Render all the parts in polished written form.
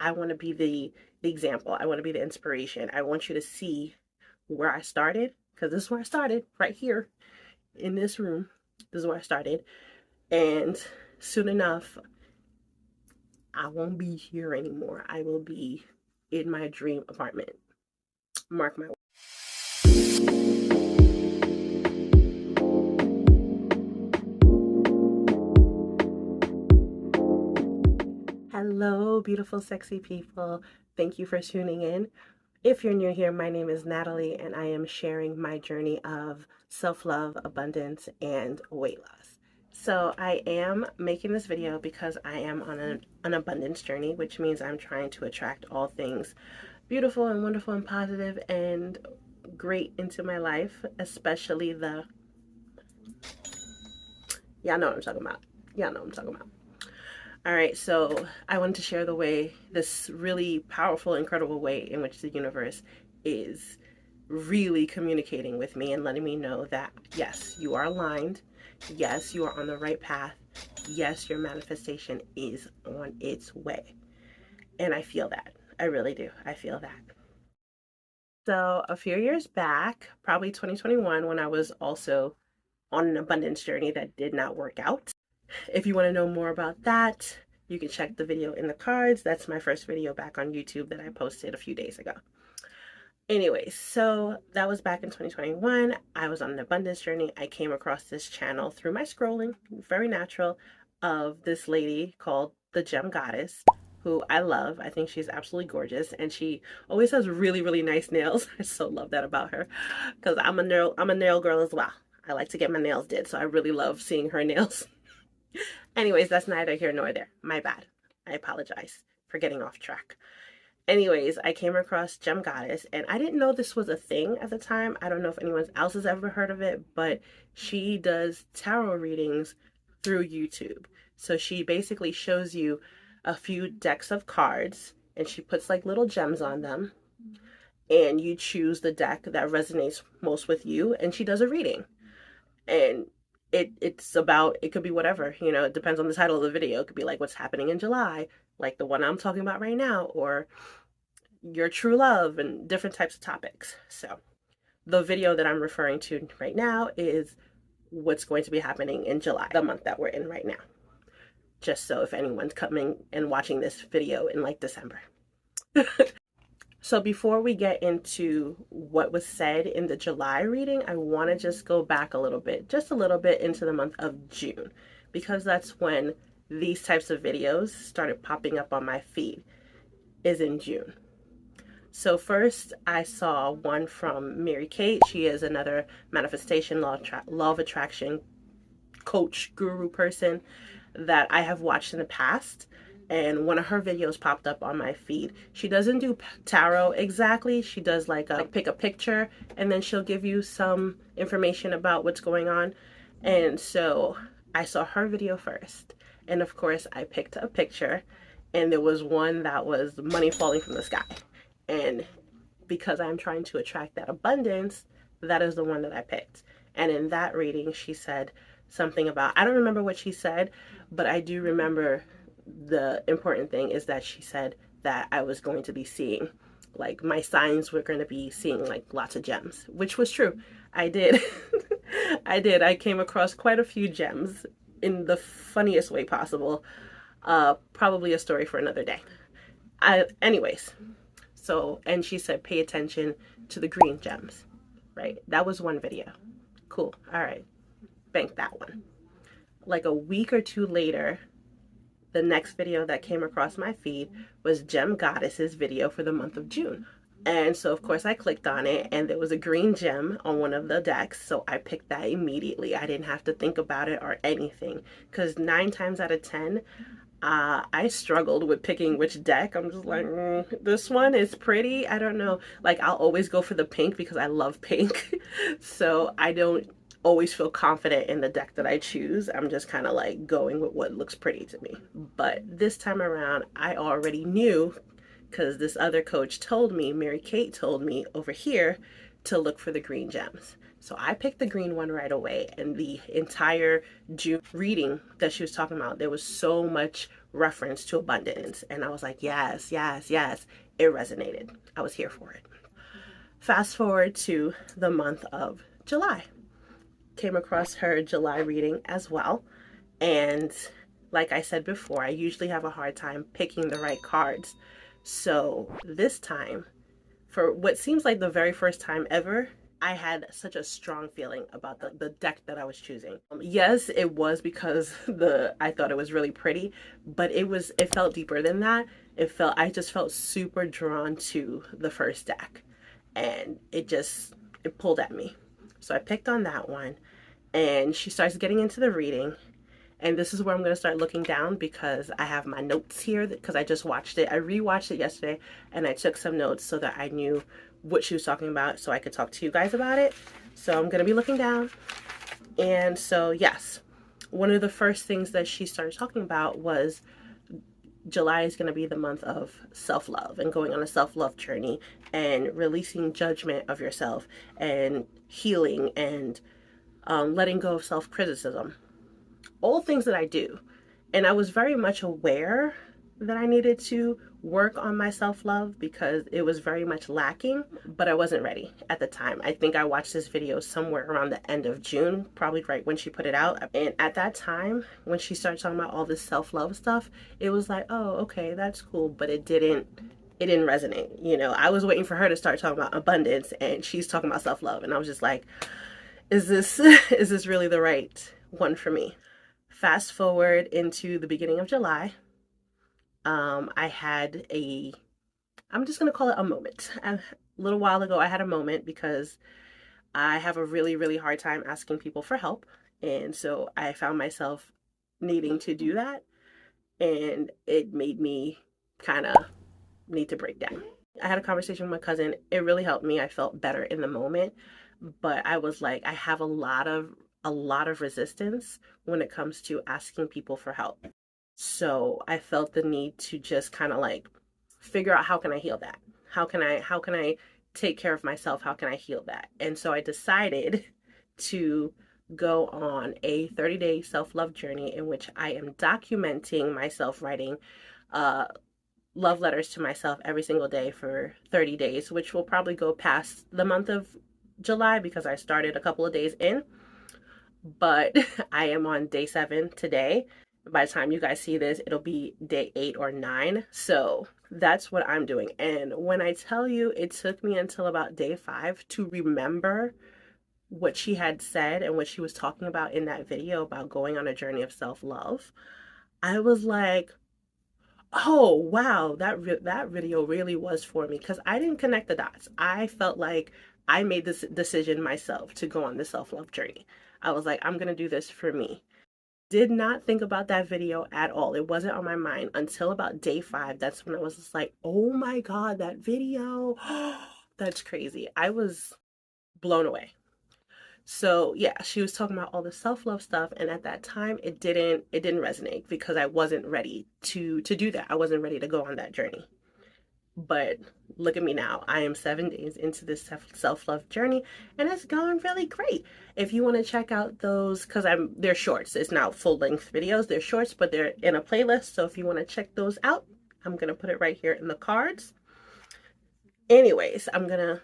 I want to be the example. I want to be the inspiration. I want you to see where I started, because this is where I started, right here in this room. This is where I started. And soon enough, I won't be here anymore. I will be in my dream apartment. Mark my Hello, beautiful, sexy people. Thank you for tuning in. If you're new here, my name is Natalie, and I am sharing my journey of self-love, abundance, and weight loss. So I am making this video because I am on an abundance journey, which means I'm trying to attract all things beautiful and wonderful and positive and great into my life, especially y'all know what I'm talking about. Y'all know what I'm talking about. All right, so I wanted to share this really powerful, incredible way in which the universe is really communicating with me and letting me know that, yes, you are aligned. Yes, you are on the right path. Yes, your manifestation is on its way. And I feel that. I really do. I feel that. So a few years back, probably 2021, when I was also on an abundance journey that did not work out. If you want to know more about that, you can check the video in the cards. That's my first video back on YouTube that I posted a few days ago. Anyways, so that was back in 2021. I was on an abundance journey. I came across this channel through my scrolling, very natural, of this lady called the Gem Goddess, who I love. I think she's absolutely gorgeous, and she always has really, really nice nails. I so love that about her, because I'm a nail girl as well. I like to get my nails did, so I really love seeing her nails. Anyways, that's neither here nor there. My bad. I apologize for getting off track. Anyways, I came across Gem Goddess, and I didn't know this was a thing at the time. I don't know if anyone else has ever heard of it, but she does tarot readings through YouTube. So she basically shows you a few decks of cards, and she puts like little gems on them, and you choose the deck that resonates most with you, and she does a reading. And it's about, it could be whatever, it depends on the title of the video. It could be like what's happening in July, like the one I'm talking about right now, or your true love, and different types of topics. So the video that I'm referring to right now is what's going to be happening in July, the month that we're in right now. Just so if anyone's coming and watching this video in like December. So before we get into what was said in the July reading, I want to just go back a little bit, just a little bit into the month of June, because that's when these types of videos started popping up on my feed, is in June. So first I saw one from Mary Kate. She is another manifestation law of attraction coach, guru person that I have watched in the past. And one of her videos popped up on my feed. She doesn't do tarot exactly. She does like pick a picture, and then she'll give you some information about what's going on. And so I saw her video first. And of course I picked a picture, and there was one that was money falling from the sky. And because I'm trying to attract that abundance, that is the one that I picked. And in that reading, she said something about, I don't remember what she said, but I do remember the important thing is that she said that I was going to be seeing, like, my signs were going to be seeing like lots of gems, which was true. I did. I came across quite a few gems in the funniest way possible. Probably a story for another day. Anyways, so, and she said, pay attention to the green gems, right? That was one video. Cool. All right. Bank that one. Like a week or two later, the next video that came across my feed was Gem Goddess's video for the month of June. And so of course I clicked on it, and there was a green gem on one of the decks. So I picked that immediately. I didn't have to think about it or anything, because 9 times out of 10, I struggled with picking which deck. I'm just like, this one is pretty. I don't know. Like, I'll always go for the pink because I love pink. So I don't always feel confident in the deck that I choose. I'm just kind of like going with what looks pretty to me. But this time around, I already knew, because this other coach told me, Mary Kate told me over here, to look for the green gems. So I picked the green one right away, and the entire June reading that she was talking about, there was so much reference to abundance. And I was like, yes, yes, yes. It resonated. I was here for it. Fast forward to the month of July. Came across her July reading as well. And like I said before, I usually have a hard time picking the right cards. So this time, for what seems like the very first time ever, I had such a strong feeling about the deck that I was choosing. Yes, it was because I thought it was really pretty, but it felt deeper than that. I just felt super drawn to the first deck, and it pulled at me. So I picked on that one, and she starts getting into the reading. And this is where I'm going to start looking down because I have my notes here because I just watched it. I rewatched it yesterday and I took some notes so that I knew what she was talking about so I could talk to you guys about it. So I'm going to be looking down. And so, yes, one of the first things that she started talking about was July is going to be the month of self-love and going on a self-love journey and releasing judgment of yourself and healing and letting go of self-criticism. All things that I do. And I was very much aware that I needed to work on my self-love because it was very much lacking, but I wasn't ready at the time. I think I watched this video somewhere around the end of June, probably right when she put it out. And at that time, when she started talking about all this self-love stuff, it was like, oh, okay, that's cool, but it didn't resonate. You know, I was waiting for her to start talking about abundance and she's talking about self-love. And I was just like, is this really the right one for me? Fast forward into the beginning of July, I had I'm just going to call it a moment. A little while ago, I had a moment because I have a really, really hard time asking people for help. And so I found myself needing to do that. And it made me kind of need to break down. I had a conversation with my cousin. It really helped me. I felt better in the moment. But I was like, I have a lot of resistance when it comes to asking people for help. So I felt the need to just kind of like figure out how can I heal that? How can I take care of myself? How can I heal that? And so I decided to go on a 30-day self-love journey in which I am documenting myself writing love letters to myself every single day for 30 days, which will probably go past the month of July because I started a couple of days in. But I am on day 7 today. By the time you guys see this, it'll be day 8 or 9. So that's what I'm doing. And when I tell you it took me until about day 5 to remember what she had said and what she was talking about in that video about going on a journey of self-love, I was like, oh, wow, that video really was for me because I didn't connect the dots. I felt like I made this decision myself to go on the self-love journey. I was like, I'm going to do this for me. Did not think about that video at all. It wasn't on my mind until about day 5. That's when I was just like, oh my God, that video. That's crazy. I was blown away. So yeah, she was talking about all the self-love stuff. And at that time, it didn't resonate because I wasn't ready to do that. I wasn't ready to go on that journey. But look at me now. I am 7 days into this self-love journey and it's going really great. If you want to check out those, because they're shorts. It's not full-length videos. They're shorts, but they're in a playlist. So if you want to check those out, I'm going to put it right here in the cards. Anyways, I'm going to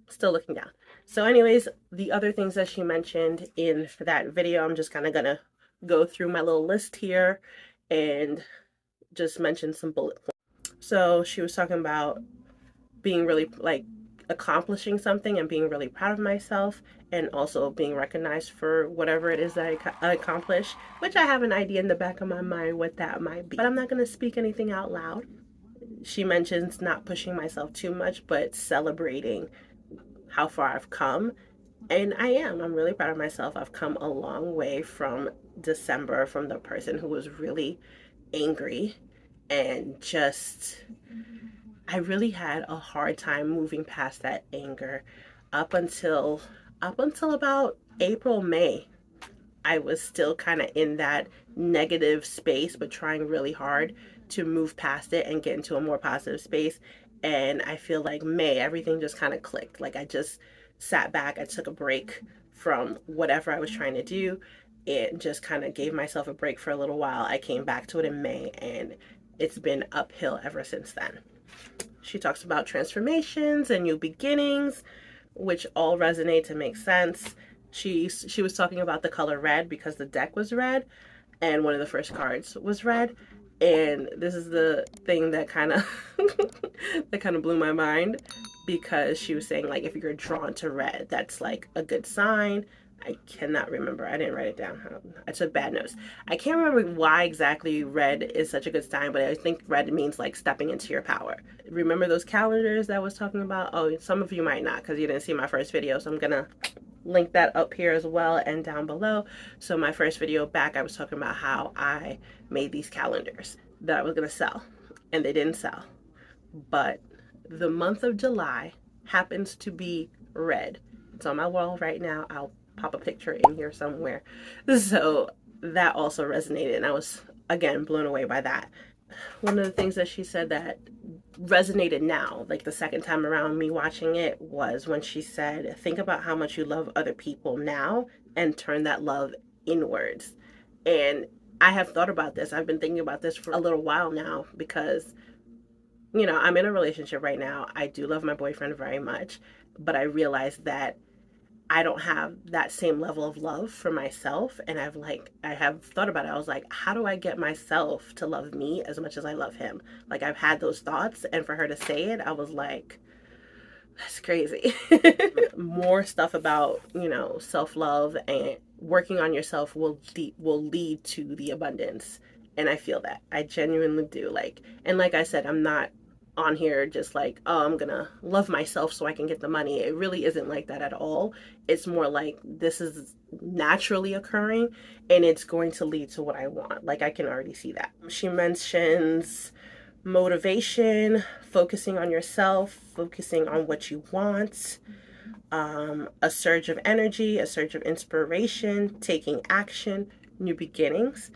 still looking down. So anyways, the other things that she mentioned in that video, I'm just kind of going to go through my little list here and just mention some bullet points. So she was talking about being really like accomplishing something and being really proud of myself and also being recognized for whatever it is that I accomplish, which I have an idea in the back of my mind what that might be. But I'm not going to speak anything out loud. She mentions not pushing myself too much, but celebrating how far I've come. And I'm really proud of myself. I've come a long way from December, from the person who was really angry and I really had a hard time moving past that anger up until about April, May. I was still kind of in that negative space, but trying really hard to move past it and get into a more positive space. And I feel like May, everything just kind of clicked. Like I just sat back, I took a break from whatever I was trying to do and just kind of gave myself a break for a little while. I came back to it in May, and it's been uphill ever since then. She talks about transformations and new beginnings, which all resonate and make sense. She was talking about the color red because the deck was red and one of the first cards was red. And this is the thing that kind of that kind of blew my mind, because she was saying, like, if you're drawn to red, that's like a good sign. I cannot remember. I didn't write it down. I took bad notes. I can't remember why exactly red is such a good sign, but I think red means like stepping into your power. Remember those calendars that I was talking about? Oh, some of you might not because you didn't see my first video, so I'm gonna link that up here as well and down below. So my first video back, I was talking about how I made these calendars that I was gonna sell, and they didn't sell. But the month of July happens to be red. It's on my wall right now. I'll pop a picture in here somewhere. So that also resonated, and I was, again, blown away by that. One of the things that she said that resonated now, like the second time around me watching it, was when she said, think about how much you love other people now and turn that love inwards. And I have thought about this. I've been thinking about this for a little while now, because, you know, I'm in a relationship right now. I do love my boyfriend very much, but I realized that I don't have that same level of love for myself. And I have thought about it. I was like, how do I get myself to love me as much as I love him? Like, I've had those thoughts, and for her to say it, I was like, that's crazy. More stuff about, you know, self-love and working on yourself will lead to the abundance. And I feel that. I genuinely do. Like, and like I said, I'm not on here just like, oh, I'm gonna love myself so I can get the money. It really isn't like that at all. It's more like this is naturally occurring, and it's going to lead to what I want. Like, I can already see that. She mentions motivation, focusing on yourself, focusing on what you want, a surge of energy, a surge of inspiration, taking action, new beginnings,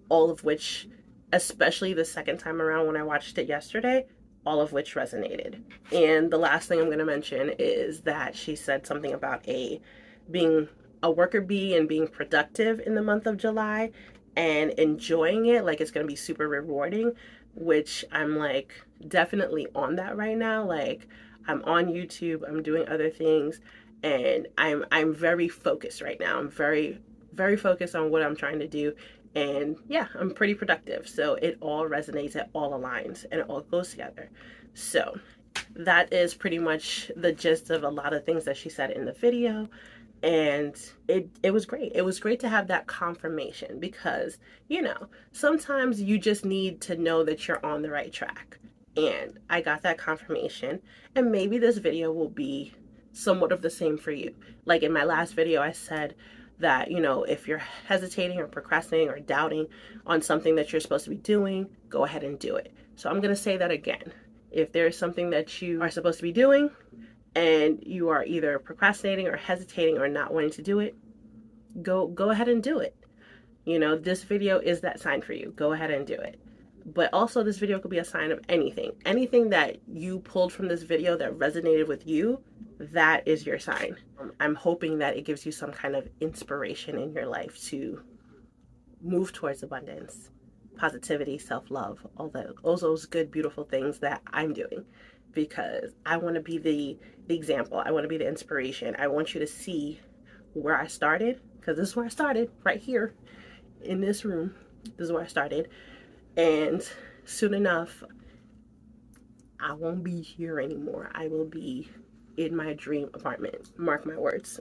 all of which, especially the second time around when I watched it yesterday, all of which resonated. And the last thing I'm going to mention is that she said something about being a worker bee and being productive in the month of July and enjoying it, like it's going to be super rewarding, which I'm like definitely on that right now. Like, I'm on YouTube, I'm doing other things, and I'm very focused right now. I'm very, very focused on what I'm trying to do. And yeah, I'm pretty productive. So it all resonates, it all aligns, and it all goes together. So that is pretty much the gist of a lot of things that she said in the video. And it was great. It was great to have that confirmation, because, you know, sometimes you just need to know that you're on the right track. And I got that confirmation, and maybe this video will be somewhat of the same for you. Like in my last video, I said that, you know, if you're hesitating or procrastinating or doubting on something that you're supposed to be doing, go ahead and do it. So I'm going to say that again. If there's something that you are supposed to be doing and you are either procrastinating or hesitating or not wanting to do it, go ahead and do it. You know, this video is that sign for you. Go ahead and do it. But also, this video could be a sign of anything that you pulled from this video that resonated with you. That is your sign. I'm hoping that it gives you some kind of inspiration in your life to move towards abundance, positivity, self-love, all those good, beautiful things that I'm doing, because I want to be the example. I want to be the inspiration. I want you to see where I started, because this is where I started, right here in this room. This is where I started. And soon enough, I won't be here anymore. I will be in my dream apartment. Mark my words.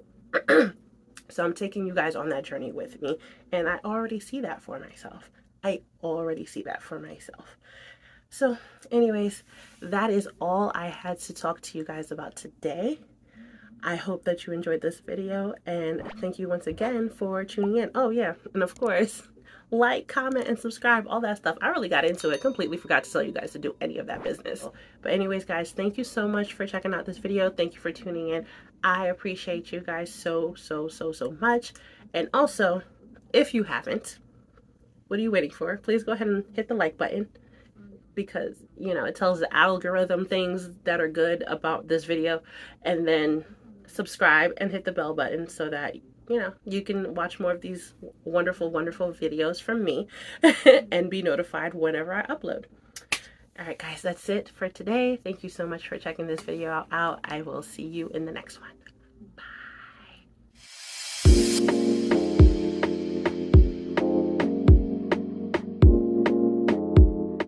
So I'm taking you guys on that journey with me. And I already see that for myself. So anyways, that is all I had to talk to you guys about today. I hope that you enjoyed this video. And thank you once again for tuning in. Oh yeah, and of course, like, comment, and subscribe, all that stuff. I really got into it. Completely forgot to tell you guys to do any of that business. But anyways, guys, thank you so much for checking out this video. Thank you for tuning in. I appreciate you guys so much. And also, if you haven't, what are you waiting for? Please go ahead and hit the like button, because, you know, it tells the algorithm things that are good about this video. And then subscribe and hit the bell button so that you can watch more of these wonderful, wonderful videos from me and be notified whenever I upload. All right, guys, that's it for today. Thank you so much for checking this video out. I will see you in the next one.